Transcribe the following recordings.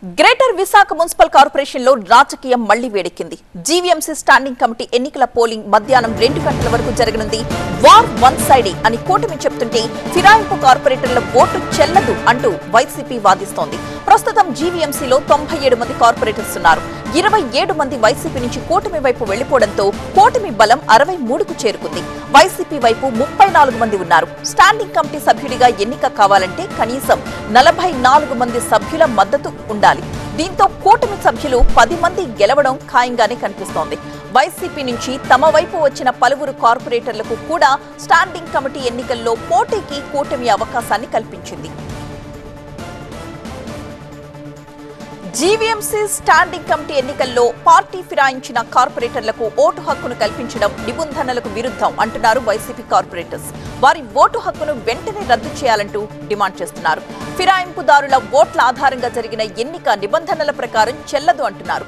Greater Visakha municipal corporation లో రాజకీయం మళ్లీ వేడెక్కింది. జీవీఎంసీ స్టాండింగ్ కమిటీ ఎన్నికల పోలింగ్ మధ్యాహ్నం 2 గంటల వరకు జరగనుంది. వార్ వన్ సైడ్ అని కూటమి చెప్తుంటే ఫిరాయింపు కార్పొరేటర్ల ఓటు చెల్లదు అంటూ వైసీపీ వాదిస్తోంది. ప్రస్తుతం జీవీఎంసీలో 97 మంది కార్పొరేటర్స్ ఉన్నారు. 27 మంది వైసీపీ నుంచి కూటమి వైపు వెళ్లిపోవడంతో కూటమి బలం 63కు చేరుకుంది. వైసీపీ వైపు 34 మంది ఉన్నారు. స్టాండింగ్ కమిటీ సభ్యుడిగా ఎన్నిక కావాలంటే కనీసం 44 మంది సభ్యుల మద్దతు ఉండాలి. దీంతో కూటమి సభ్యులు 10 మంది గెలవడం ఖాయంగానే కనిపిస్తోంది. వైసీపీ నుంచి తమ వైపు వచ్చిన పలువురు కార్పొరేటర్లకు కూడా స్టాండింగ్ కమిటీ ఎన్నికల్లో పోటీకి కూటమి అవకాశాన్ని కల్పించింది. జీవీఎంసీ స్టాండింగ్ కమిటీ ఎన్నికల్లో పార్టీ ఫిరాయించిన కార్పొరేటర్లకు ఓటు హక్కును కల్పించడం నిబంధనలకు విరుద్ధం అంటున్నారు వైసీపీ కార్పొరేటర్స్. వారి ఓటు హక్కును వెంటనే రద్దు చేయాలంటూ డిమాండ్ చేస్తున్నారు. ఫిరాయింపుదారుల ఓట్ల ఆధారంగా జరిగిన ఎన్నిక నిబంధనల ప్రకారం చెల్లదు అంటున్నారు.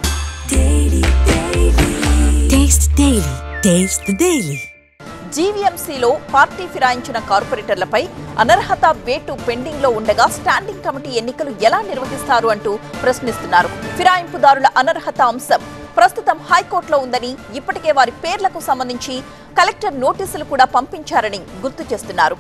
జీవీఎంసీలో పార్టీ ఫిరాయించిన కార్పొరేటర్లపై అనర్హత వేటు పెండింగ్ లో ఉండగా స్టాండింగ్ కమిటీ ఎన్నికలు ఎలా నిర్వహిస్తారు అంటూ ప్రశ్నిస్తున్నారు. ఫిరాయింపుదారుల అనర్హత అంశం ప్రస్తుతం హైకోర్టులో ఉందని, ఇప్పటికే వారి పేర్లకు సంబంధించి కలెక్టర్ నోటీసులు కూడా పంపించారని గుర్తు చేస్తున్నారు.